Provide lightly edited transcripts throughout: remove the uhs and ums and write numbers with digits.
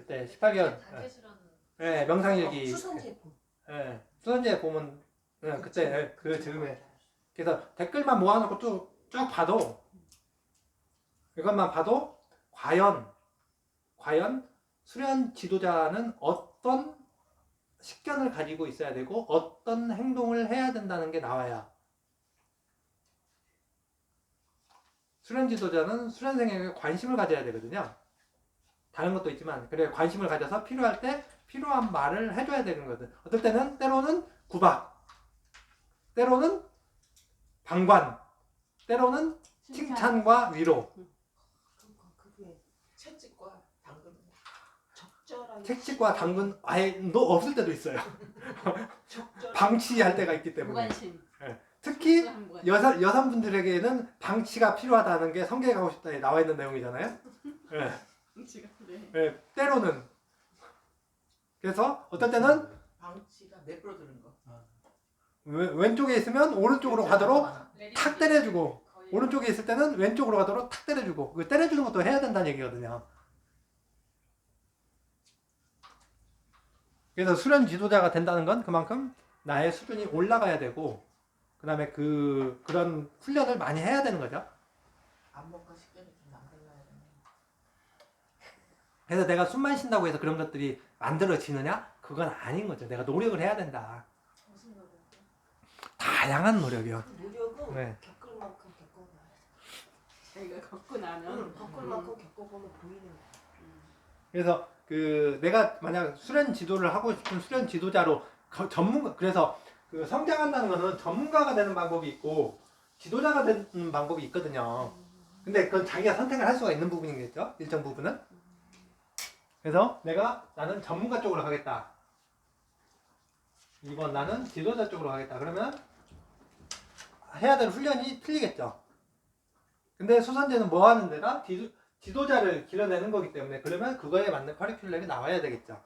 그때 18개월 예, 명상일기 수선제 봄. 예, 수선제 보면 예, 그때 예, 그 즈음에 그래서 댓글만 모아놓고 쭉 봐도 이것만 봐도 과연 수련 지도자는 어떤 식견을 가지고 있어야 되고 어떤 행동을 해야 된다는 게 나와야 수련 지도자는 수련생에게 관심을 가져야 되거든요. 다른 것도 있지만 그래 관심을 가져서 필요할 때 필요한 말을 해줘야 되는 거거든. 어떨 때는 때로는 구박, 때로는 방관, 때로는 칭찬과 위로. 그게 채찍과 당근 적절하게. 채찍과 당근 아예 너 없을 때도 있어요. 방치할 때가 있기 때문에. 무관심. 특히 여성분들에게는 방치가 필요하다는 게 성경에 가고 싶다에 나와 있는 내용이잖아요. 예. 예, 때로는. 그래서 어떨 때는 방치가 내버려두는 거. 왼쪽에 있으면 오른쪽으로 가도록 탁 때려주고 오른쪽에 있을 때는 왼쪽으로 가도록 탁 때려주고 그 때려주는 것도 해야 된다는 얘기거든요. 그래서 수련 지도자가 된다는 건 그만큼 나의 수준이 올라가야 되고 그 다음에 그런 훈련을 많이 해야 되는 거죠. 안목과 식견이 좀 만들어야 되네. 그래서 내가 숨만 쉰다고 해서 그런 것들이 만들어지느냐? 그건 아닌 거죠. 내가 노력을 해야 된다. 무슨 노력이요? 다양한 노력이요. 노력은 네. 겪을 만큼 겪어봐야 돼. 자기가 겪고 나면 겪을 만큼 겪어보면 보이는 거야. 그래서 내가 만약 수련 지도를 하고 싶은 수련 지도자로 전문가 그래서 성장한다는 거는 전문가가 되는 방법이 있고 지도자가 되는 방법이 있거든요. 근데 그건 자기가 선택을 할 수가 있는 부분이겠죠. 일정 부분은. 그래서 나는 전문가 쪽으로 가겠다. 2번 나는 지도자 쪽으로 가겠다. 그러면 해야 될 훈련이 틀리겠죠. 근데 수선제는 뭐 하는 데다? 지도자를 길러내는 거기 때문에 그러면 그거에 맞는 커리큘럼이 나와야 되겠죠.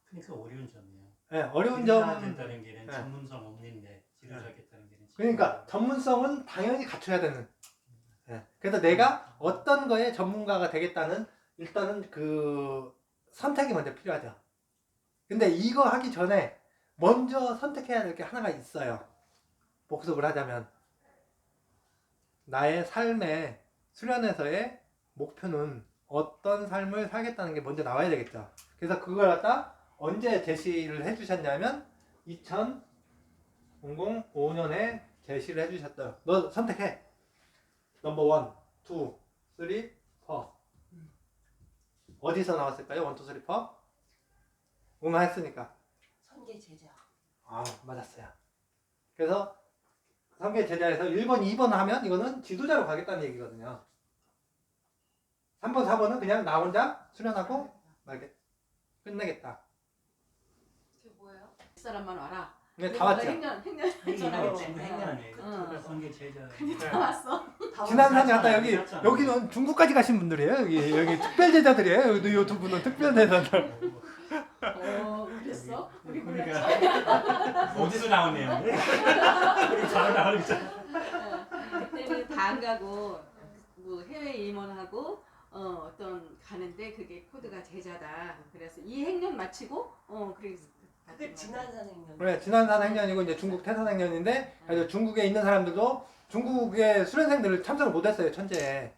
그러니까 어려운 점이에요. 네, 어려운 지도자 점. 된다는 게는 네. 전문성 없는데 지도자겠다는 게는 그러니까 전문성은 당연히 갖춰야 되는. 네. 그래서 내가 어떤 거에 전문가가 되겠다는 일단은 선택이 먼저 필요하죠. 근데 이거 하기 전에 먼저 선택해야 될 게 하나가 있어요. 복습을 하자면 나의 삶의 수련에서의 목표는 어떤 삶을 살겠다는 게 먼저 나와야 되겠죠. 그래서 그걸 갖다 언제 제시를 해주셨냐면 2005년에 제시를 해주셨어요. 너 선택해. 넘버 1, 2, 3, 4. 어디서 나왔을까요? 1, 2, 3, 4? 했으니까. 선계 제자. 아, 맞았어요. 그래서 선계 제자에서 1번, 2번 하면 이거는 지도자로 가겠다는 얘기거든요. 3번, 4번은 그냥 나 혼자 수련하고 말게 끝내겠다. 그게 뭐예요? 사람만 와라. 근데 다 왔죠. 행년 지금 전화했지. 행년에 응. 성계 제자 다 왔어. 지난 산에 갔다 여기는 중국까지 가신 분들이에요. 여기 특별 제자들이에요. 이 두 분은 특별 제자들. 그랬어? 우리 그러니까 어디서 나오네요. 우리 바로 나오고 있잖아. 그때는 다 안 가고 뭐 해외 임원하고 어떤 가는데 그게 코드가 제자다. 그래서 이 행년 마치고 그래서 그게 지난산 행년. 그래, 지난산 행년이고 이제 중국 태산 행년인데 그래서 중국에 있는 사람들도 중국의 수련생들을 참석을 못했어요. 천재에.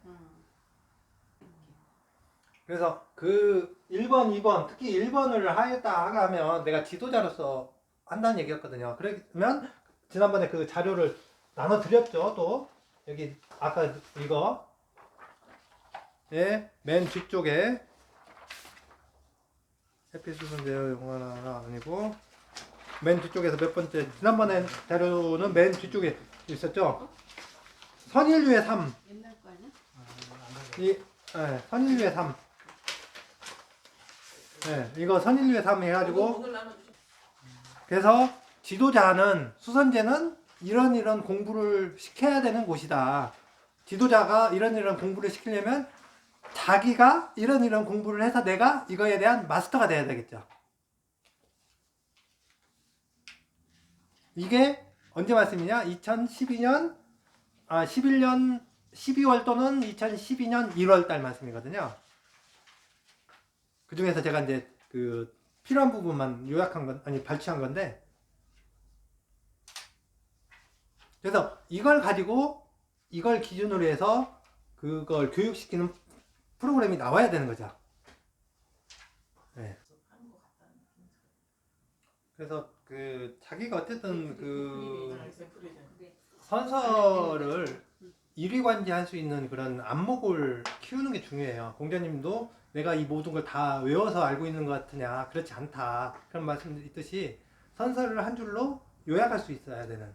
그래서 1번, 2번, 특히 1번을 하겠다 하면 내가 지도자로서 한다는 얘기였거든요. 그러면 지난번에 그 자료를 나눠드렸죠. 또 여기 아까 이거 맨 뒤쪽에 해피수선제어 용어나 아니고 맨 뒤쪽에서 몇 번째 지난번에 자료는 맨 뒤쪽에 있었죠. 선인류의 삶. 옛날 거 아니야? 선인류의 삶. 이거 선인류의 삶 해가지고 오늘 나눠주죠. 그래서 지도자는 수선제는 이런 공부를 시켜야 되는 곳이다. 지도자가 이런 공부를 시키려면 자기가 이런 공부를 해서 내가 이거에 대한 마스터가 돼야 되겠죠. 이게 언제 말씀이냐? 2012년 11년 12월 또는 2012년 1월 달 말씀이거든요. 그 중에서 제가 이제 그 필요한 부분만 요약한 건 아니 발췌한 건데 그래서 이걸 가지고 이걸 기준으로 해서 그걸 교육시키는 프로그램이 나와야 되는 거죠. 네. 그래서 그 자기가 어쨌든 그 선서를 일위관지할 수 있는 그런 안목을 키우는 게 중요해요. 공자님도 내가 이 모든 걸 다 외워서 알고 있는 것 같으냐 그렇지 않다 그런 말씀 있듯이 선서를 한 줄로 요약할 수 있어야 되는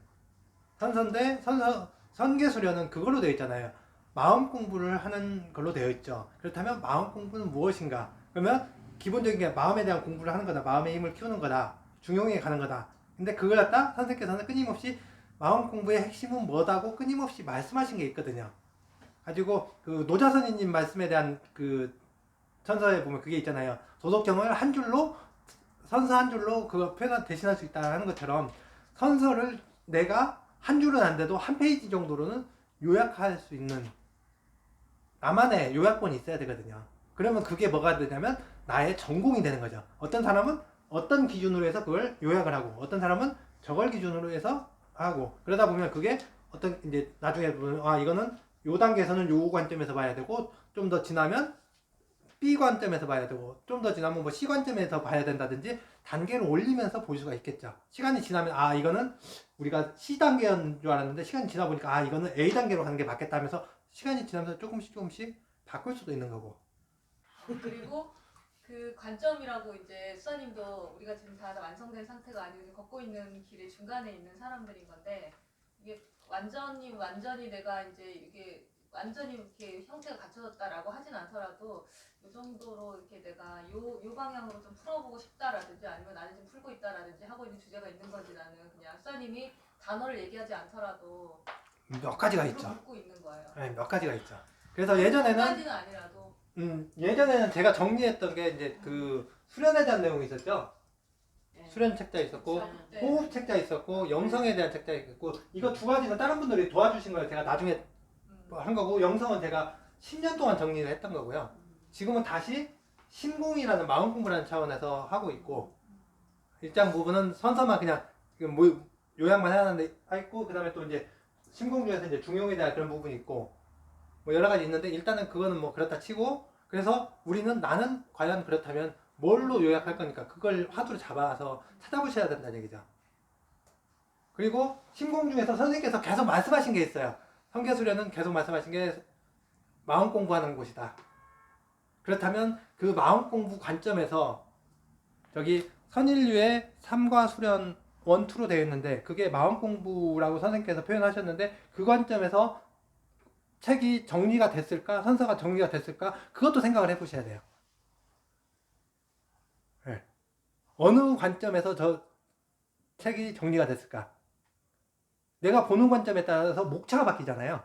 선서인데 선계수련은 그걸로 되어 있잖아요. 마음 공부를 하는 걸로 되어 있죠. 그렇다면 마음 공부는 무엇인가? 그러면 기본적인 게 마음에 대한 공부를 하는 거다. 마음의 힘을 키우는 거다. 중용에 가는 거다. 근데 그걸 갖다 선생께서는 끊임없이 마음 공부의 핵심은 뭐다고 끊임없이 말씀하신 게 있거든요. 가지고 그 노자선이님 말씀에 대한 그 천서에 보면 그게 있잖아요. 도덕경을 한 줄로 선서 한 줄로 그 표현 대신할 수 있다는 것처럼 선서를 내가 한 줄은 안 돼도 한 페이지 정도로는 요약할 수 있는 나만의 요약본이 있어야 되거든요. 그러면 그게 뭐가 되냐면 나의 전공이 되는 거죠. 어떤 사람은 어떤 기준으로 해서 그걸 요약을 하고 어떤 사람은 저걸 기준으로 해서 하고 그러다 보면 그게 어떤 이제 나중에 보면 아 이거는 요 단계에서는 요 관점에서 봐야 되고 좀 더 지나면 B 관점에서 봐야 되고 좀 더 지나면 뭐 C 관점에서 봐야 된다든지 단계를 올리면서 볼 수가 있겠죠. 시간이 지나면 아 이거는 우리가 C 단계인 줄 알았는데 시간이 지나 보니까 아 이거는 A 단계로 가는 게 맞겠다 하면서 시간이 지나면서 조금씩 바꿀 수도 있는 거고. 그리고 그 관점이라고 이제 수사님도 우리가 지금 다 완성된 상태가 아니고 걷고 있는 길의 중간에 있는 사람들인 건데 이게 완전히 내가 이제 이게 완전히 이렇게 형태가 갖춰졌다라고 하진 않더라도 이 정도로 이렇게 내가 요 방향으로 좀 풀어보고 싶다라든지 아니면 나는 지금 풀고 있다라든지 하고 있는 주제가 있는 건지 나는 그냥 수사님이 단어를 얘기하지 않더라도 몇 가지가 있죠. 묻고 있는 거예요. 네, 몇 가지가 있죠. 그래서 예전에는 까지는 아니라도 예전에는 제가 정리했던 게 이제 그 수련에 대한 내용이 있었죠. 네. 수련 책자 있었고 네. 호흡 책자 있었고 영성에 대한 책자 있었고 이거 두 가지는 다른 분들이 도와주신 걸 제가 나중에 한 거고 영성은 제가 10년 동안 정리를 했던 거고요. 지금은 다시 신공이라는 마음 공부라는 차원에서 하고 있고 일장 부분은 선서만 그냥 뭐 요약만 해놨는데 있고 그 다음에 또 이제 신공 중에서 이제 중용에 대한 그런 부분이 있고 뭐 여러 가지 있는데 일단은 그거는 뭐 그렇다 치고 그래서 우리는 나는 과연 그렇다면 뭘로 요약할 거니까 그걸 화두로 잡아서 찾아보셔야 된다는 얘기죠. 그리고 신공 중에서 선생님께서 계속 말씀하신 게 있어요. 성계수련은 계속 말씀하신 게 마음 공부하는 곳이다. 그렇다면 그 마음 공부 관점에서 저기 선인류의 삼과 수련 1, 2로 되어 있는데 그게 마음 공부라고 선생님께서 표현하셨는데 그 관점에서 책이 정리가 됐을까? 선서가 정리가 됐을까? 그것도 생각을 해보셔야 돼요. 네. 어느 관점에서 저 책이 정리가 됐을까? 내가 보는 관점에 따라서 목차가 바뀌잖아요.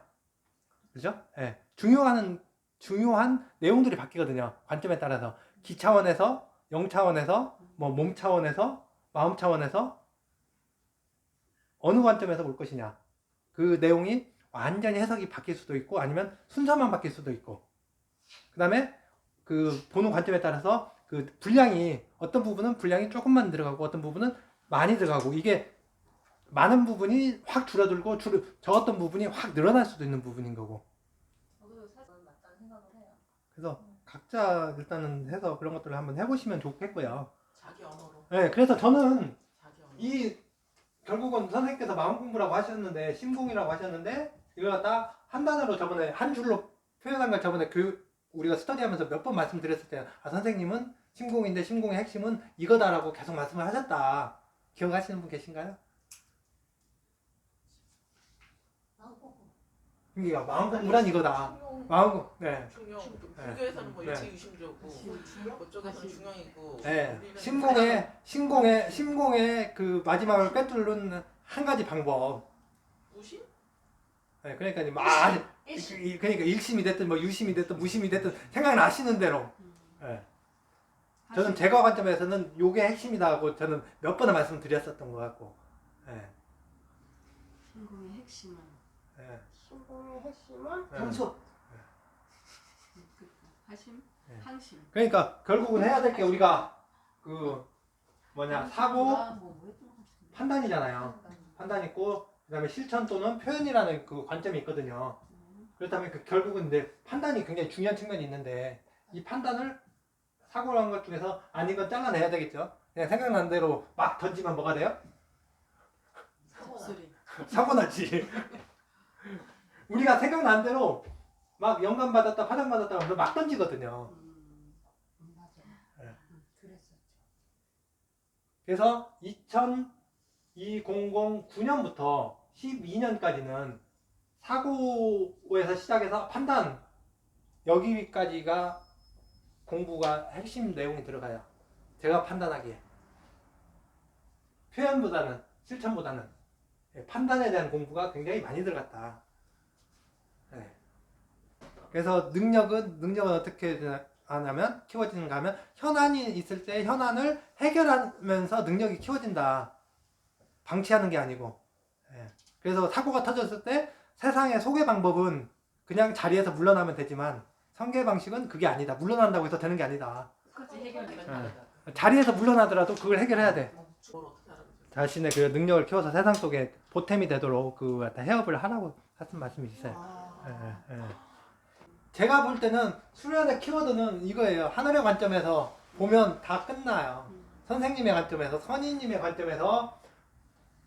그죠? 네. 중요한 내용들이 바뀌거든요. 관점에 따라서. 기 차원에서, 영 차원에서, 뭐 몸 차원에서, 마음 차원에서 어느 관점에서 볼 것이냐. 그 내용이 완전히 해석이 바뀔 수도 있고 아니면 순서만 바뀔 수도 있고 그 다음에 그 보는 관점에 따라서 그 분량이 어떤 부분은 분량이 조금만 들어가고 어떤 부분은 많이 들어가고 이게 많은 부분이 확 줄어들고 적었던 부분이 확 늘어날 수도 있는 부분인 거고 저도 사실 맞다는 생각을 해요. 그래서 각자 일단은 해서 그런 것들을 한번 해보시면 좋겠고요. 자기 언어로. 네, 그래서 저는 자기 언어. 이 결국은 선생님께서 마음 공부라고 하셨는데 신공이라고 하셨는데 이걸 갖다 한 단어로 저번에 한 줄로 표현한 걸 저번에 우리가 스터디하면서 몇 번 말씀드렸을 때 아 선생님은 신공인데 신공의 핵심은 이거다라고 계속 말씀을 하셨다. 기억하시는 분 계신가요? 그러니까 마음 공부란 이거다. 마음 공 네. 중용. 네. 불교에서는 뭐 네. 일체유심조고 그쪽에서는 중용이고. 네. 우리는 신공의 그 마지막을 꿰뚫는 한 가지 방법. 무심? 네, 그러니까 그러니까 일심이 됐든 뭐 유심이 됐든 무심이 됐든 생각나시는 대로. 네. 저는 제가 관점에서는 요게 핵심이다 하고 저는 몇 번을 말씀드렸었던 것 같고. 네. 신공의 핵심은 네. 신공의 핵심은 네. 경소. 하심? 항심. 그러니까 결국은 해야 될 게 우리가 그 사고 판단이잖아요. 판단 있고 그다음에 실천 또는 표현이라는 그 관점이 있거든요. 그렇다면 그 결국은 이제 판단이 굉장히 중요한 측면이 있는데 이 판단을 사고라는 것 중에서 아닌 건 잘라내야 되겠죠. 그냥 생각난 대로 막 던지면 뭐가 돼요? 소리. 사고 나지. 우리가 생각난 대로 막 영감 받았다, 파장 받았다 하면서 막 던지거든요. 맞아. 네. 그랬었죠. 그래서 2009년부터 12년까지는 사고에서 시작해서 판단 여기까지가 공부가 핵심 내용이 들어가요. 제가 판단하기에 표현보다는 실천보다는 판단에 대한 공부가 굉장히 많이 들어갔다. 네. 그래서 능력은 어떻게 하냐면 키워지는가 하면 현안이 있을 때 현안을 해결하면서 능력이 키워진다. 방치하는 게 아니고. 예. 그래서 사고가 터졌을 때 세상의 소개 방법은 그냥 자리에서 물러나면 되지만 성계 방식은 그게 아니다. 물러난다고 해서 되는 게 아니다. 그렇지 해결이. 자리에서 물러나더라도 그걸 해결해야 돼. 그걸 어떻게 알아보세요? 자신의 그 능력을 키워서 세상 속에 보탬이 되도록 그 해업을 하라고 하신 말씀이 있어요. 예, 예. 제가 볼 때는 수련의 키워드는 이거예요. 하늘의 관점에서 보면 다 끝나요. 선생님의 관점에서, 선임님의 관점에서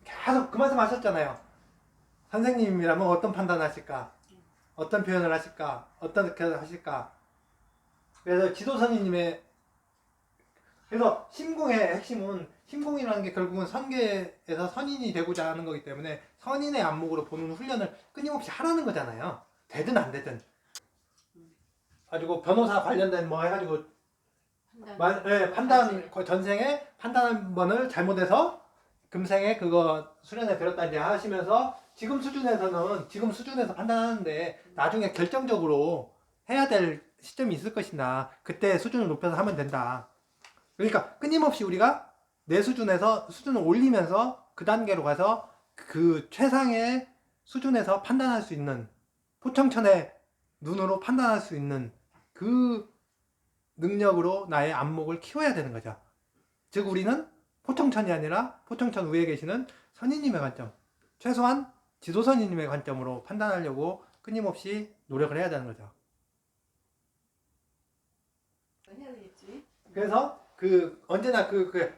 계속 그 말씀 하셨잖아요. 선생님이라면 어떤 판단하실까? 어떤 표현을 하실까? 어떻게 하실까? 그래서 지도선임님의 그래서 심공의 핵심은 심공이라는 게 결국은 선계에서 선인이 되고자 하는 거기 때문에 선인의 안목으로 보는 훈련을 끊임없이 하라는 거잖아요. 되든 안 되든. 가지고 변호사 관련된 뭐 해가지고 판단 전생에 판단 한 번을 잘못해서 금생에 그거 수련에 들었다 이제 하시면서 지금 수준에서 판단하는데 나중에 결정적으로 해야 될 시점이 있을 것이나 그때 수준을 높여서 하면 된다. 그러니까 끊임없이 우리가 내 수준에서 수준을 올리면서 그 단계로 가서 그 최상의 수준에서 판단할 수 있는 포청천의 눈으로 판단할 수 있는 그 능력으로 나의 안목을 키워야 되는 거죠. 즉 우리는 포청천이 아니라 포청천 위에 계시는 선인님의 관점, 최소한 지도선인님의 관점으로 판단하려고 끊임없이 노력을 해야 되는 거죠. 해야 되겠지. 그래서 언제나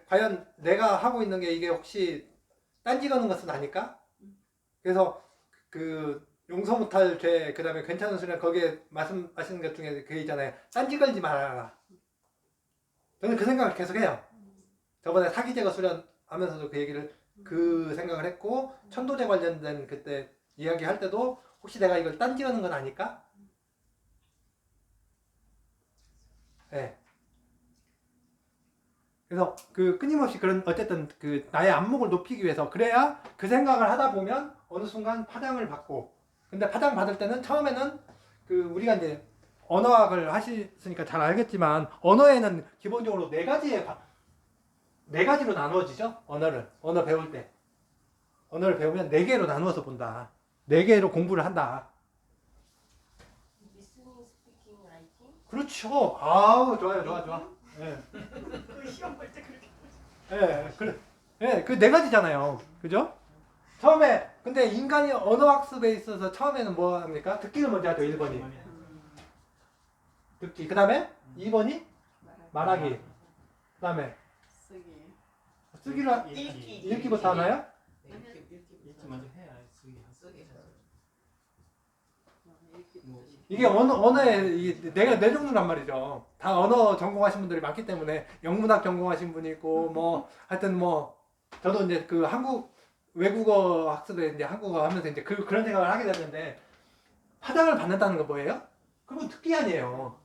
과연 내가 하고 있는 게 이게 혹시 딴지 거는 것은 아닐까? 그래서 용서 못할 죄, 그 다음에 괜찮은 수련, 거기에 말씀하시는 것 중에 그 있잖아요. 딴지 걸지 말아라. 저는 그 생각을 계속 해요. 저번에 사기제거 수련 하면서도 그 생각을 했고, 천도제 관련된 그때 이야기 할 때도 혹시 내가 이걸 딴지 거는 건 아닐까? 네. 그래서 끊임없이 어쨌든 나의 안목을 높이기 위해서 그래야 그 생각을 하다 보면 어느 순간 파장을 받고 근데 파장 받을 때는 처음에는 우리가 이제 언어학을 하시니까 잘 알겠지만 언어에는 기본적으로 네 가지로 나누어지죠. 언어 배울 때 언어를 배우면 4개로 나누어서 본다. 4개로 공부를 한다. 리스닝, 스피킹, 라이팅. 그렇죠. 아우 좋아. 예. 그 시험 볼 때 그렇게 그래. 그 4가지잖아요. 그죠? 처음에 근데 인간이 언어 학습에 있어서 처음에는 뭐 합니까? 듣기를 먼저 하죠. 1번이. 듣기. 그다음에 2번이 말하기. 그다음에 쓰기를 읽기부터 하나요? 읽기 먼저 해야 쓰기 이게 언어의 내가 네 종류란 말이죠. 다 언어 전공하신 분들이 많기 때문에 영문학 전공하신 분이 있고 뭐 하여튼 뭐 저도 이제 한국 외국어 학습에 이제 한국어 하면서 이제 그런 생각을 하게 됐는데 파장을 받는다는 건 뭐예요? 그건 듣기 아니에요.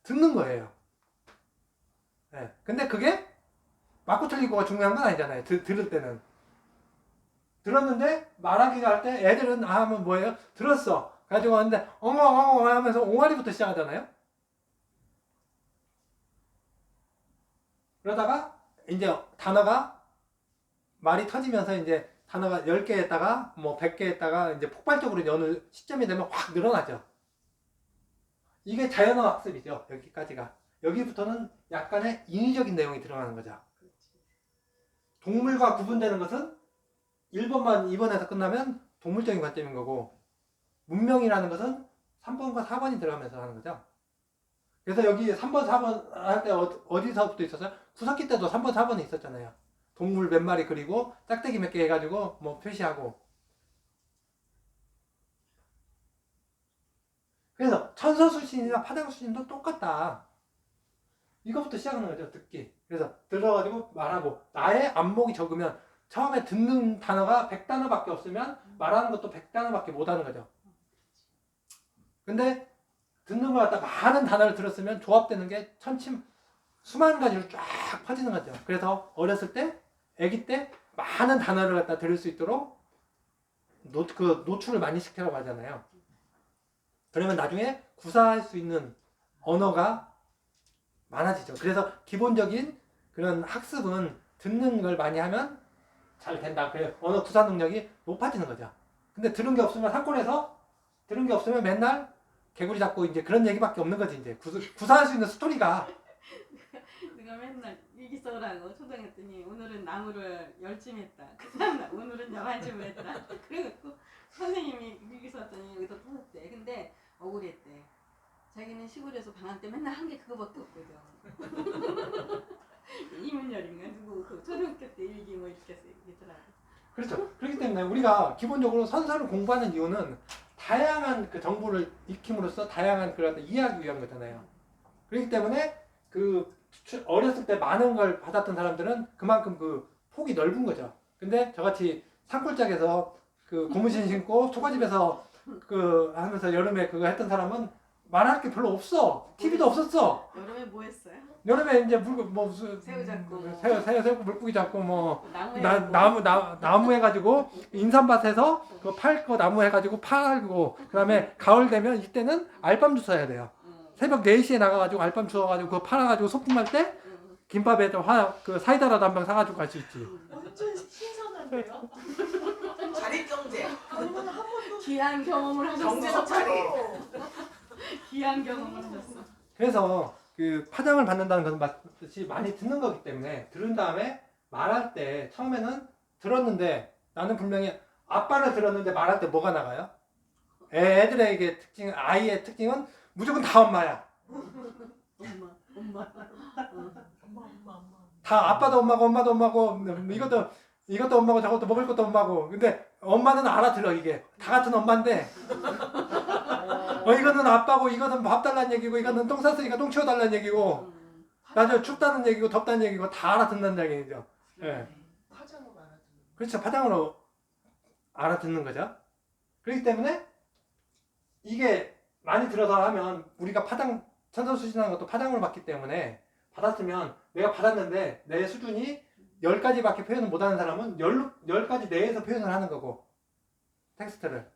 듣는 거예요. 네. 근데 그게 맞고 틀리고가 중요한 건 아니잖아요. 들을 때는. 들었는데 말하기가 할 때 애들은 하면 뭐예요? 들었어. 가지고 왔는데 엉엉엉엉 하면서 옹알이부터 시작하잖아요. 그러다가 이제 단어가 말이 터지면서 이제 단어가 10개 했다가 뭐 100개 했다가 이제 폭발적으로 이제 어느 시점이 되면 확 늘어나죠. 이게 자연어 학습이죠. 여기까지가. 여기부터는 약간의 인위적인 내용이 들어가는 거죠. 동물과 구분되는 것은 1번만 2번에서 끝나면 동물적인 관점인 거고, 문명이라는 것은 3번과 4번이 들어가면서 하는 거죠. 그래서 여기 3번, 4번 할 때 어디서부터 있었어요? 구석기 때도 3번, 4번이 있었잖아요. 동물 몇 마리 그리고 짝대기 몇 개 해가지고 뭐 표시하고. 그래서 천서수신이나 파장수신도 똑같다. 이거부터 시작하는 거죠. 듣기. 그래서 들어가지고 말하고, 나의 안목이 적으면 처음에 듣는 단어가 100단어밖에 없으면 말하는 것도 100단어밖에 못하는 거죠. 근데 듣는 걸 갖다 많은 단어를 들었으면 조합되는 게 수만 가지로 쫙 퍼지는 거죠. 그래서 어렸을 때, 아기 때 많은 단어를 갖다 들을 수 있도록 노출을 많이 시키라고 하잖아요. 그러면 나중에 구사할 수 있는 언어가 많아지죠. 그래서 기본적인 그런 학습은 듣는 걸 많이 하면 잘 된다. 그래요. 언어 구사 능력이 높아지는 거죠. 근데 들은 게 없으면 산골에서 들은 게 없으면 맨날 개구리 잡고 이제 그런 얘기밖에 없는 거지. 이제 구사할 수 있는 스토리가. 내가 맨날 일기 써라고 초등했더니 오늘은 나무를 열심했다. 그 다음날 오늘은 여한심을 했다. 그래갖고 선생님이 일기 썼더니 여기다 써줬대. 근데 억울했대. 자기는 시골에서 방학 때 맨날 한 게 그거밖에 없거든. 이문열인가 누구 그 초등학교 때 일기 뭐 이렇게 쓰더라고. 그렇죠. 그렇기 때문에 우리가 기본적으로 선서를 공부하는 이유는 다양한 그 정보를 익힘으로써 다양한 그런 이해하기 위한 거잖아요. 그렇기 때문에 그 어렸을 때 많은 걸 받았던 사람들은 그만큼 그 폭이 넓은 거죠. 근데 저같이 산골짜기에서 그 고무신 신고 초가집에서 그 하면서 여름에 그거 했던 사람은 말할 게 별로 없어. TV도 없었어. 여름에 뭐 했어요? 여름에 이제 무슨 새우 잡고 뭐. 새우 물고기 잡고 뭐 나무에 나무 해가지고 인삼밭에서 그 팔 거 나무 해가지고 팔고, 그다음에 가을 되면 이때는 알밤 주워야 돼요. 새벽 4시에 나가가지고 알밤 주워가지고 그거 팔아가지고 소풍 갈 때 김밥에 그 사이다라도 한 병 사가지고 갈 수 있지. 완전 신선한데요? 자립경제. 아니면 한 번도 귀한 경험을 하셨어. 경제적 자립. 귀한 경험을 하셨어. 그래서 그 파장을 받는다는 것은 마치 많이 듣는 거기 때문에 들은 다음에 말할 때 처음에는 들었는데 나는 분명히 아빠를 들었는데 말할 때 뭐가 나가요? 애들에게 아이의 특징은 무조건 다 엄마야. 엄마. 다 아빠도 엄마고 엄마도 엄마고 이것도 엄마고 저것도 먹을 것도 엄마고. 근데 엄마는 알아들어. 이게 다 같은 엄마인데 이거는 아빠고 이거는 밥 달라는 얘기고 이거는 똥 쌌으니까 똥 치워달라는 얘기고 나중에 춥다는 얘기고 덥다는 얘기고 다 알아듣는다는 얘기죠. 예. 파장을 알아듣는. 그렇죠. 파장으로 알아듣는 거죠. 그렇기 때문에 이게 많이 들어서 하면 우리가 천서수신하는 것도 파장으로 받기 때문에 받았으면 내가 받았는데 내 수준이 10가지밖에 표현을 못하는 사람은 10가지 내에서 표현을 하는 거고, 텍스트를.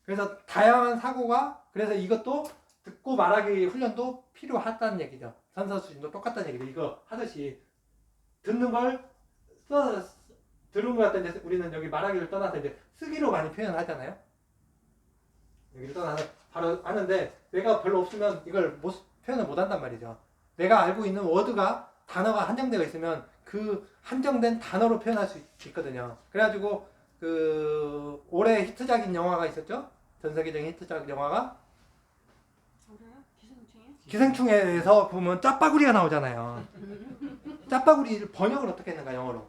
그래서 다양한 사고가, 그래서 이것도 듣고 말하기 훈련도 필요하다는 얘기죠. 천서수신도 똑같다는 얘기죠. 이거 하듯이 듣는 걸 들은 것 같다. 이제 우리는 여기 말하기를 떠나서 이제 쓰기로 많이 표현하잖아요. 여기를 떠나서 바로 하는데 내가 별로 없으면 이걸 표현을 못 한단 말이죠. 내가 알고 있는 워드가, 단어가 한정되어 있으면 그 한정된 단어로 표현할 수 있거든요. 그래가지고 그 올해 히트작인 영화가 있었죠. 전 세계적인 히트작 영화가 그래요? 기생충이요? 기생충에서 보면 짜파구리가 나오잖아요. 짜파구리를 번역을 어떻게 했는가, 영어로?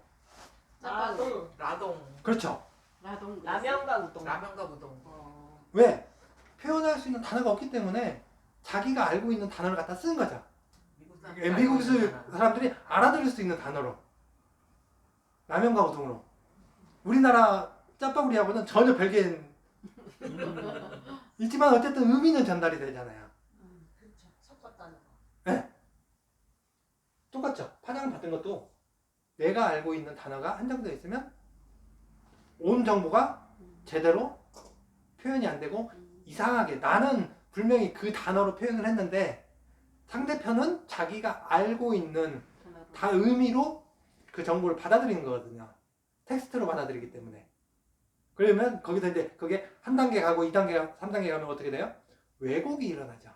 라동. 그렇죠. 라동. 라면과 우동. 라면과 우동. 왜? 표현할 수 있는 단어가 없기 때문에 자기가 알고 있는 단어를 갖다 쓴 거죠. 미국 사람들이 알아들을 수 있는 단어로. 라면과 우동으로. 우리나라 짜파구리하고는 전혀 별개인 있지만 어쨌든 의미는 전달이 되잖아요. 그렇죠. 섞었다는 거. 똑같죠. 파장을 받은 것도 내가 알고 있는 단어가 한정되어 있으면 온 정보가 제대로 표현이 안 되고 이상하게, 나는 분명히 그 단어로 표현을 했는데 상대편은 자기가 알고 있는 다 의미로 그 정보를 받아들이는 거거든요. 텍스트로 받아들이기 때문에. 그러면 거기서 이제 그게 한 단계 가고 2단계, 3단계 가면 어떻게 돼요? 왜곡이 일어나죠.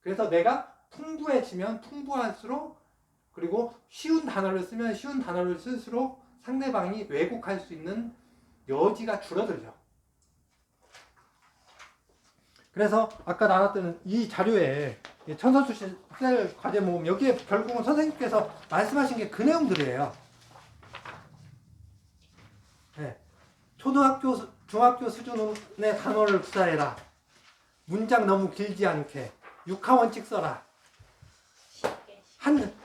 그래서 내가 풍부해지면 풍부할수록 그리고 쉬운 단어를 쓰면 쉬운 단어를 쓸수록 상대방이 왜곡할 수 있는 여지가 줄어들죠. 그래서 아까 나눴던 이 자료에 천서수시 셀 과제 모음 여기에 결국은 선생님께서 말씀하신 게 그 내용들이에요. 네. 초등학교, 중학교 수준의 단어를 구사해라. 문장 너무 길지 않게. 육하원칙 써라.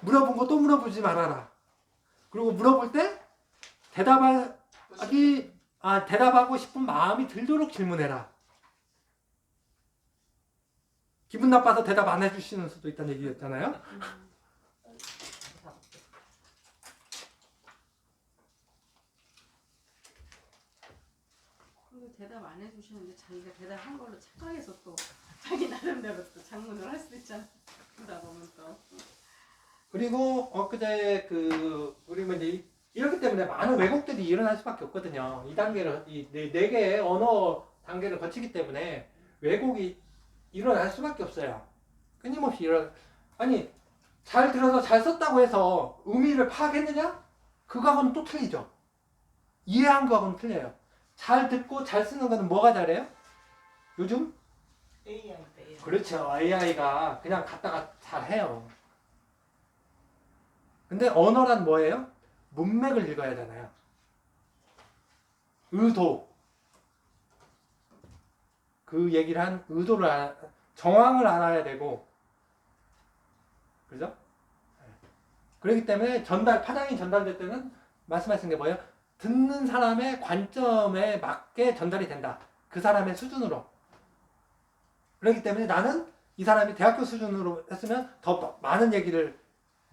물어본 거 또 물어보지 말아라. 그리고 물어볼 때 대답하고 싶은 마음이 들도록 질문해라. 기분 나빠서 대답 안 해주시는 수도 있다는 얘기였잖아요. 그리고 대답 안 해주시는데 자기가 대답한 걸로 착각해서 또 자기 나름대로 또 장문을 할 수도 있잖아. 그러다 보면 또. 그리고 엊그제 우리 이제 이렇기 때문에 많은 왜곡들이 일어날 수밖에 없거든요. 이 단계를 네 개의 언어 단계를 거치기 때문에 왜곡이 일어날 수밖에 없어요. 끊임없이 아니 잘 들어서 잘 썼다고 해서 의미를 파악했느냐? 그거하고는 또 틀리죠. 이해한 거하고는 틀려요. 잘 듣고 잘 쓰는 거는 뭐가 잘해요? 요즘? AI. 그렇죠. AI가 그냥 갖다가 잘해요. 근데 언어란 뭐예요? 문맥을 읽어야 되잖아요. 의도. 그 얘기를 한 의도를 정황을 알아야 되고, 그죠? 그렇기 때문에 파장이 전달될 때는 말씀하신 게 뭐예요? 듣는 사람의 관점에 맞게 전달이 된다. 그 사람의 수준으로. 그렇기 때문에 나는 이 사람이 대학교 수준으로 했으면 더 많은 얘기를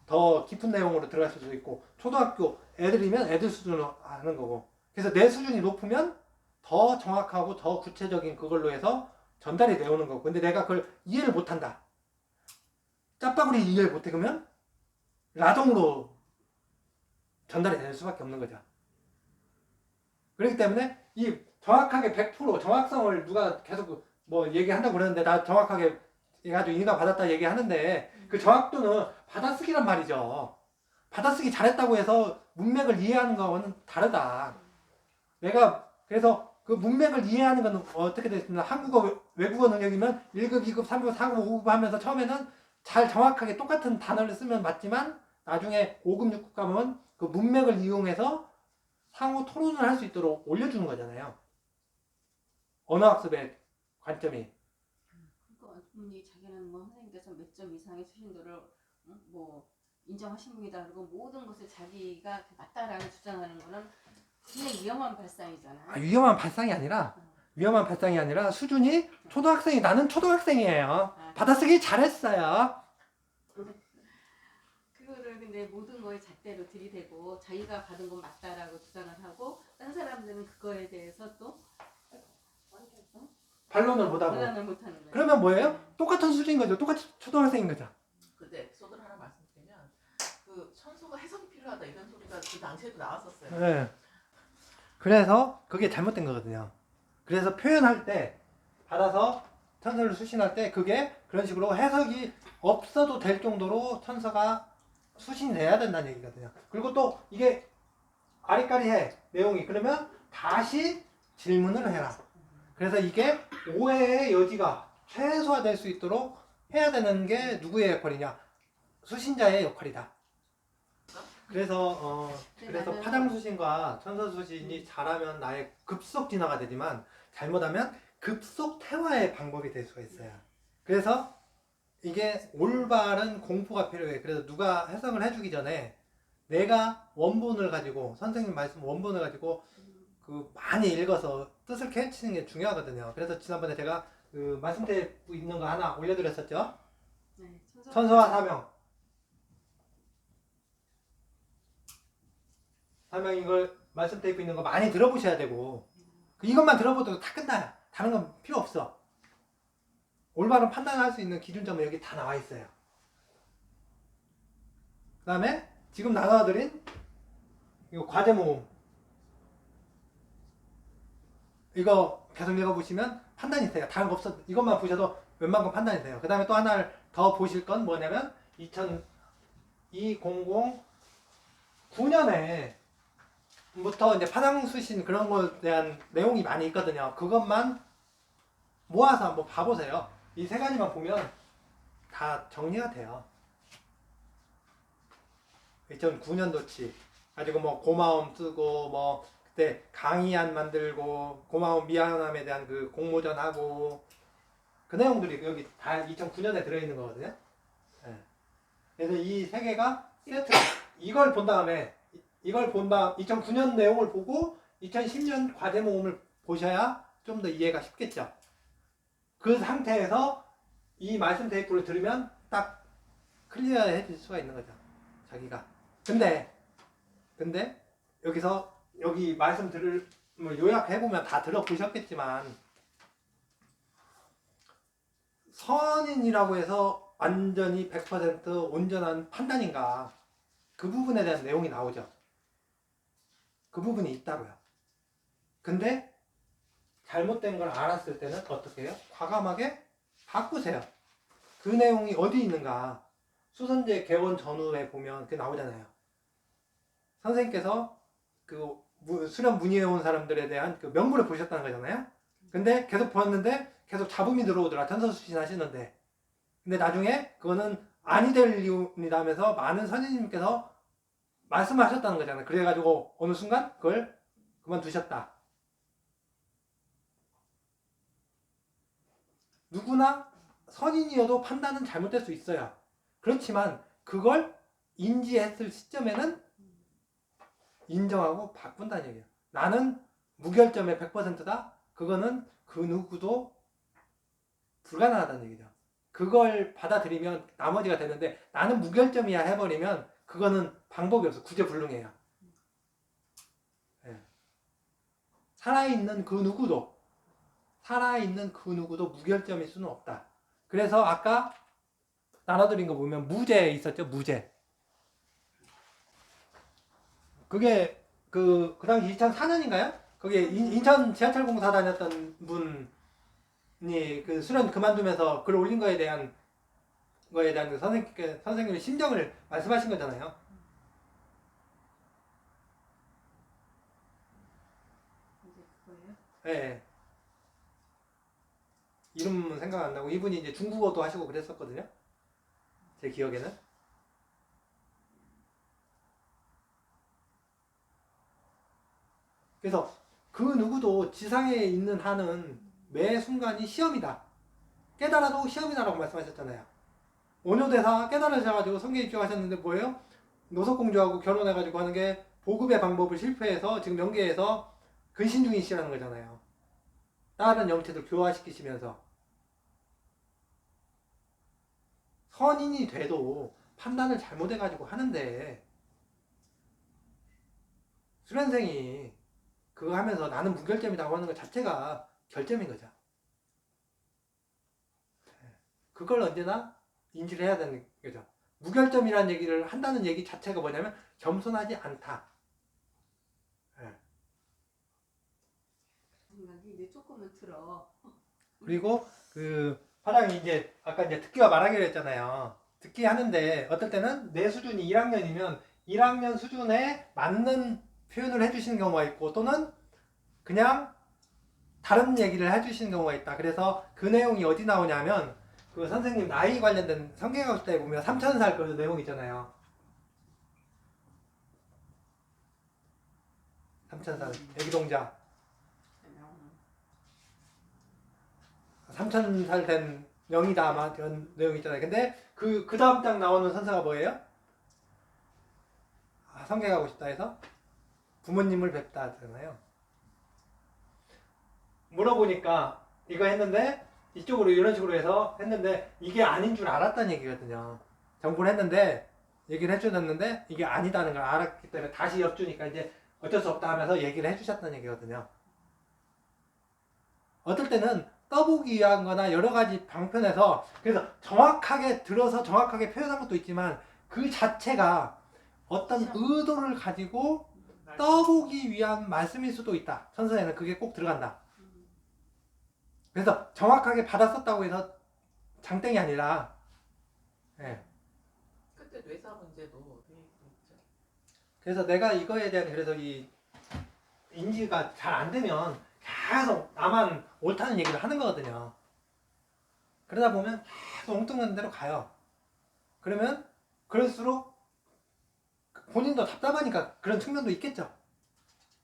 더 깊은 내용으로 들어갈 수도 있고, 초등학교 애들이면 애들 수준으로 하는 거고, 그래서 내 수준이 높으면 더 정확하고 더 구체적인 그걸로 해서 전달이 되오는 거고. 근데 내가 그걸 이해를 못한다. 짜파구리 이해를 못해. 그러면 라동으로 전달이 될 수밖에 없는 거죠. 그렇기 때문에 이 정확하게 100% 정확성을 누가 계속 뭐 얘기한다고 그러는데, 나 정확하게 해가지고 인가 받았다 얘기하는데, 그 정확도는 받아쓰기란 말이죠. 받아쓰기 잘했다고 해서 문맥을 이해하는 거와는 다르다. 내가 그래서 그 문맥을 이해하는 건 어떻게 됐습니까? 한국어 외국어 능력이면 1급, 2급, 3급, 4급, 5급 하면서 처음에는 잘 정확하게 똑같은 단어를 쓰면 맞지만, 나중에 5급, 6급 가면 그 문맥을 이용해서 상호 토론을 할 수 있도록 올려주는 거잖아요. 언어학습의 관점이. 그러니까 분이 자기는 뭐 선생님께서 몇 점 이상의 수신도를 뭐 인정하신 분이다. 그리고 모든 것을 자기가 맞다라는 주장하는 거는 굉장히 위험한 발상이잖아요. 위험한 발상이 아니라 수준이 초등학생이, 나는 초등학생이에요. 받아쓰기 잘했어요. 그거를 근데 모든 거에 잣대로 들이대고 자기가 받은 건 맞다라고 주장을 하고, 다른 사람들은 그거에 대해서 또 반론을 못하고. 반론을 못하는 거예요. 그러면 뭐예요? 똑같은 수준인 거죠. 똑같이 초등학생인 거죠. 근데 에피소드를 하나 말씀드리면, 그 천수가 해석이 필요하다 이런 소리가 그 당시에도 나왔었어요. 네. 그래서 그게 잘못된 거거든요. 그래서 표현할 때, 받아서 천서를 수신할 때 그게 그런 식으로 해석이 없어도 될 정도로 천서가 수신돼야 된다는 얘기거든요. 그리고 또 이게 아리까리해 내용이. 그러면 다시 질문을 해라. 그래서 이게 오해의 여지가 최소화될 수 있도록 해야 되는 게 누구의 역할이냐? 수신자의 역할이다. 그래서 파장수신과 천서수신이 잘하면 나의 급속 진화가 되지만, 잘못하면 급속 퇴화의 방법이 될 수가 있어요. 그래서 이게 올바른 공부가 필요해. 그래서 누가 해석을 해주기 전에 내가 원본을 가지고, 선생님 말씀 원본을 가지고 그 많이 읽어서 뜻을 캐치는 게 중요하거든요. 그래서 지난번에 제가 그 말씀 테이프 있는 거 하나 올려드렸었죠. 네, 천서와 사명 이걸 말씀 테이프 있는 거 많이 들어보셔야 되고, 이것만 들어보도 다 끝나요. 다른 건 필요 없어. 올바른 판단할 수 있는 기준점은 여기 다 나와 있어요. 그 다음에 지금 나눠드린 이 과제 모음, 이거 계속 읽어보시면 판단이 돼요. 다른 거 없어. 이것만 보셔도 웬만큼 판단이 돼요. 그 다음에 또 하나를 더 보실 건 뭐냐면 2009년에 부터 이제 파장수신 그런 거에 대한 내용이 많이 있거든요. 그것만 모아서 한번 봐보세요. 이 세 가지만 보면 다 정리가 돼요. 2009년도치 가지고 뭐 고마움 쓰고 뭐 그때 강의안 만들고 고마움 미안함에 대한 그 공모전 하고 그 내용들이 여기 다 2009년에 들어있는 거거든요. 네. 그래서 이 세 개가 세트 이걸 본 다음에 2009년 내용을 보고 2010년 과제 모음을 보셔야 좀 더 이해가 쉽겠죠. 그 상태에서 이 말씀 테이프를 들으면 딱 클리어해질 수가 있는 거죠. 자기가. 근데 여기 말씀 들을 요약해보면 다 들어보셨겠지만 선인이라고 해서 완전히 100% 온전한 판단인가 그 부분에 대한 내용이 나오죠. 그 부분이 있다고요. 근데 잘못된 걸 알았을 때는 어떻게 해요? 과감하게 바꾸세요. 그 내용이 어디 있는가 수선제 개원 전후에 보면 그게 나오잖아요. 선생님께서 그 수련 문의해 온 사람들에 대한 그 명부를 보셨다는 거잖아요. 근데 계속 보았는데 계속 잡음이 들어오더라. 천서수신 하시는데. 근데 나중에 그거는 아니 될 이유입니다 하면서 많은 선생님께서 말씀하셨다는 거잖아요. 그래가지고 어느 순간 그걸 그만두셨다. 누구나 선인이어도 판단은 잘못될 수 있어요. 그렇지만 그걸 인지했을 시점에는 인정하고 바꾼다는 얘기예요. 나는 무결점의 100%다? 그거는 그 누구도 불가능하다는 얘기죠. 그걸 받아들이면 나머지가 되는데 나는 무결점이야 해버리면 그거는 방법이 없어. 구제불능해요. 네. 살아있는 그 누구도 무결점일 수는 없다. 그래서 아까 나눠드린 거 보면 무죄 있었죠. 무죄. 그게 그 당시 2004년인가요? 거기에 인천 지하철 공사 다녔던 분이 그 수련 그만두면서 글 올린 거에 대한 그 선생님의 심정을 말씀하신 거잖아요. 이제 그거예요? 네. 이름은 생각 안 나고 이분이 이제 중국어도 하시고 그랬었거든요. 제 기억에는. 그래서 그 누구도 지상에 있는 한은 매 순간이 시험이다. 깨달아도 시험이다라고 말씀하셨잖아요. 오뇨대사 깨달으셔가지고 성계 입주하셨는데 뭐예요? 노석공주하고 결혼해가지고 하는 게 보급의 방법을 실패해서 지금 명계에서 근신 중이시라는 거잖아요. 다른 영체들 교화시키시면서. 선인이 돼도 판단을 잘못해가지고 하는데 수련생이 그거 하면서 나는 무결점이라고 하는 것 자체가 결점인 거죠. 그걸 언제나 인지를 해야 되는 거죠. 무결점이라는 얘기를 한다는 얘기 자체가 뭐냐면 겸손하지 않다. 생각이 이제 조금은 들어. 그리고 그 파장이 이제 아까 이제 듣기와 말하기로 했잖아요. 듣기 하는데 어떨 때는 내 수준이 1학년이면 1학년 수준에 맞는 표현을 해주시는 경우가 있고 또는 그냥 다른 얘기를 해주시는 경우가 있다. 그래서 그 내용이 어디 나오냐면 그 선생님 나이 관련된 성경학때 보면 3000살 그 내용 있잖아요. 3000살 애기동자 3000살 된 명이다 아마 그런 내용이 있잖아요. 근데 그 다음 장 나오는 선서가 뭐예요? 성계 가고 싶다 해서 부모님을 뵙다 하잖아요. 물어보니까 이거 했는데 이쪽으로 이런 식으로 해서 했는데 이게 아닌 줄 알았다는 얘기거든요. 정보를 했는데 얘기를 해주셨는데 이게 아니다는 걸 알았기 때문에 다시 엿주니까 이제 어쩔 수 없다 하면서 얘기를 해주셨다는 얘기거든요. 어떨 때는 떠보기 위한 거나 여러 가지 방편에서 그래서 정확하게 들어서 정확하게 표현한 것도 있지만 그 자체가 어떤 의도를 가지고 떠보기 위한 말씀일 수도 있다. 천서에는 그게 꼭 들어간다. 그래서 정확하게 받았었다고 해서 장땡이 아니라 예. 그때 뇌사 문제도 되게 있죠. 그래서 내가 이거에 대한 그래서 이 인지가 잘 안 되면 계속 나만 옳다는 얘기를 하는 거거든요. 그러다 보면 계속 엉뚱한 대로 가요. 그러면 그럴수록 본인도 답답하니까 그런 측면도 있겠죠.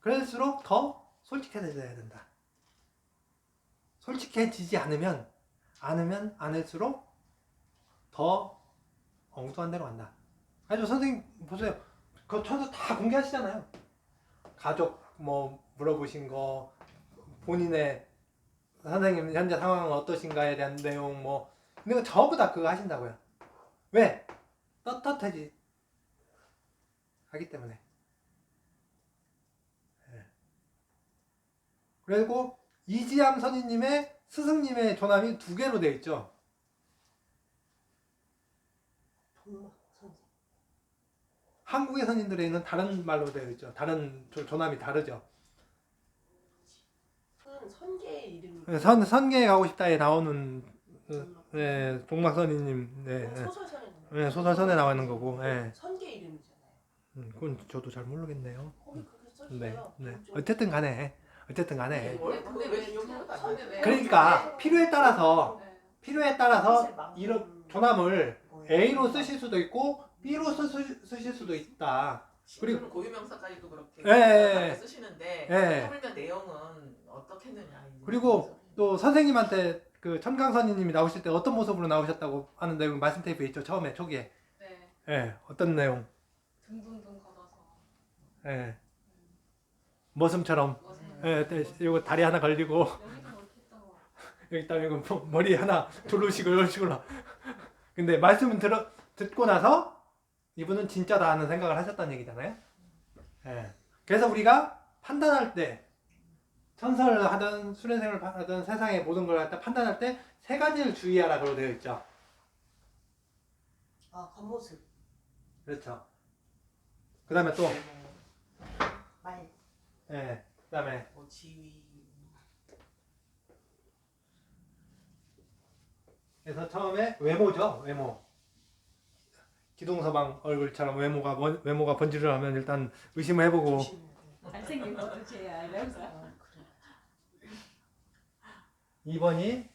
그럴수록 더 솔직해져야 된다. 솔직해지지 않으면 않을수록 더 엉뚱한 데로 간다. 아주 선생님 보세요. 그 천서 다 공개하시잖아요. 가족 뭐 물어보신 거, 본인의 선생님 현재 상황은 어떠신가에 대한 내용 뭐 근데 전부 다 그거 하신다고요. 왜? 떳떳해지 하기 때문에. 네. 그리고 이지암 선임님의 스승님의 조남이 2개로 되어 있죠. 정말 선생. 한국의 선임들에는 다른 말로 되어 있죠. 다른 조남이 다르죠. 선계의 이름이 네, 선계에 가고 싶다에 나오는 네, 동막 선임님 네, 소설선에 네, 소설선에 나오는 거고 네. 선계 이름이잖아요. 그건 저도 잘 모르겠네요. 거기 그렇게 써 네, 있어요. 네. 어쨌든 간에 근데 왜 여기보다 안 선에 돼? 왜? 그러니까 필요에 따라서 사실 이런 조남을 거예요. A로 쓰실 수도 있고 B로 쓰실 수도 있다. 그리고 고유명사까지도 그렇게 예. 쓰시는데 예. 하물며 내용은 어떻겠느냐. 이제. 그리고 또 선생님한테 그 천강선임님이 나오실 때 어떤 모습으로 나오셨다고 하는 내용 말씀 테이프에 있죠. 처음에 초기에. 네. 예. 어떤 내용? 둥둥둥 걷어서 예. 머슴처럼. 무슨 예. 이거 다리 하나 걸리고 여기도 이렇게 했던 거. 여기 딱 이거 머리 하나 두르시고 이런 식으로. 근데 말씀은 듣고 나서 이분은 진짜다 하는 생각을 하셨다는 얘기잖아요. 예. 그래서 우리가 판단할 때 천설을 하든 수련생을 하든 세상의 모든 걸 갖다 판단할 때 3가지를 주의하라고 되어 있죠. 아 겉모습. 그렇죠. 그 다음에 또 말. 예. 그 다음에 뭐 지위. 그래서 처음에 외모죠. 외모. 기동서방 얼굴처럼 외모가 번지를 하면 일단 의심을 해보고 조심해야 돼. 잘생긴 것도 죄야 이러면서. 아, 그래. 2번이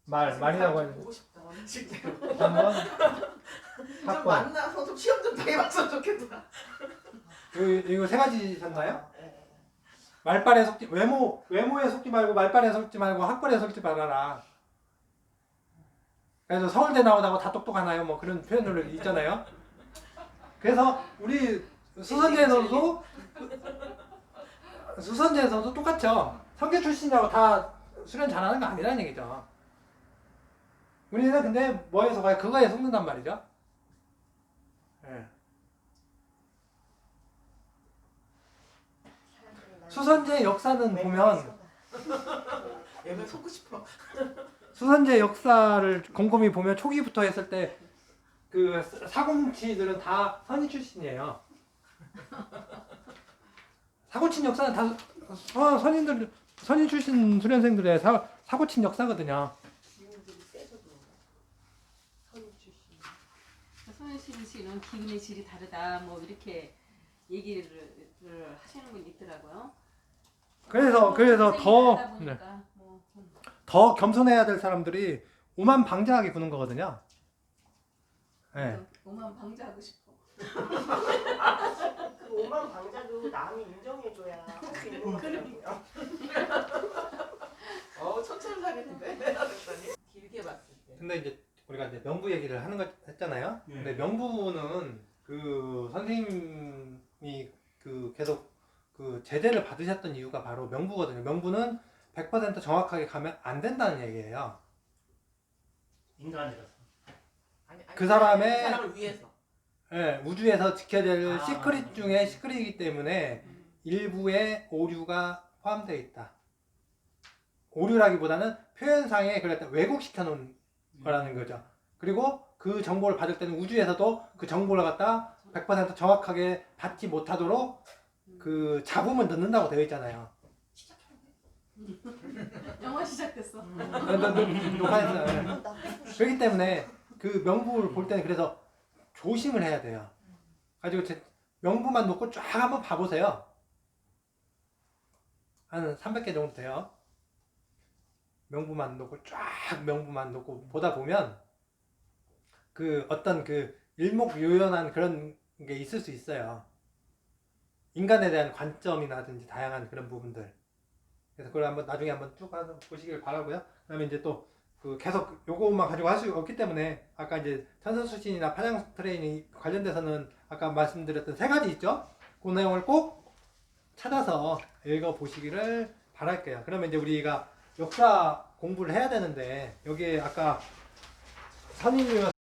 말이라고 하는 보고 싶다. 실제로. 3번 좀 학번. 만나서 좀 시험 좀 해봤으면 좋겠다. 이거 3가지셨나요? 아, 예, 예. 말빨에 속지 외모에 속지 말고 말빨에 속지 말고 학벌에 속지 말아라. 그래서 서울대 나오다고 다 똑똑하나요? 뭐 그런 표현들 있잖아요. 그래서 우리 수선제에서도 똑같죠. 성계 출신이라고 다 수련 잘하는 거 아니라는 얘기죠. 우리는 근데 뭐에서 가요? 그거에 속는단 말이죠. 예. 사람들이 날 수선제 역사는 보면 얘는 속고 싶어. 수선제 역사를 곰곰이 보면 초기부터 했을 때 그 사공치들은 다 선임 출신이에요. 사고친 역사는 다 선임 출신 수련생들의 사고친 역사거든요. 기운들이 세져도 선임 출신. 손혜신 씨는 기운의 질이 다르다 뭐 이렇게 얘기를 하시는 분이 있더라고요. 그래서 선생님이 더 하다 보니까 뭐, 더 겸손해야 될 사람들이 오만방자하게 구는 거거든요. 예. 오만 방자하고 싶어. 그 오만 방자도 남이 인정해줘야 할 수 있는 거거든요. 천천하겠는데. 그랬더니 길게 봤을 때. 근데 이제 우리가 이제 명부 얘기를 하는 거 했잖아요. 예. 근데 명부는 그 선생님이 그 계속 그 제재를 받으셨던 이유가 바로 명부거든요. 명부는 100% 정확하게 가면 안 된다는 얘기예요. 인간이라서. 아니, 그 사람의- 그 사람을 위해서. 예, 우주에서 지켜야 될 아. 시크릿 중에 시크릿이기 때문에 일부의 오류가 포함되어 있다. 오류라기보다는 표현상에 그랬다 왜곡시켜 놓은 거라는 거죠. 그리고 그 정보를 받을 때는 우주에서도 그 정보를 갖다 100% 정확하게 받지 못하도록 그 잡음을 넣는다고 되어 있잖아요. 영어 시작됐어. 녹화했어요. 네. 나 빼고 싶어. 그렇기 때문에 그 명부를 볼 때는 그래서 조심을 해야 돼요. 가지고 명부만 놓고 쫙 한번 봐보세요. 한 300개 정도 돼요. 명부만 놓고 쫙 명부만 놓고 보다 보면 그 어떤 그 일목요연한 그런 게 있을 수 있어요. 인간에 대한 관점이라든지 다양한 그런 부분들. 그래서 그걸 한번 나중에 한번 쭉 보시길 바라고요. 그다음에 이제 또 그 계속 요것만 가지고 할 수 없기 때문에 아까 이제 천선수신이나 파장 트레이닝 관련돼서는 아까 말씀드렸던 3가지 있죠. 그 내용을 꼭 찾아서 읽어 보시기를 바랄게요. 그러면 이제 우리가 역사 공부를 해야 되는데 여기에 아까 선임이와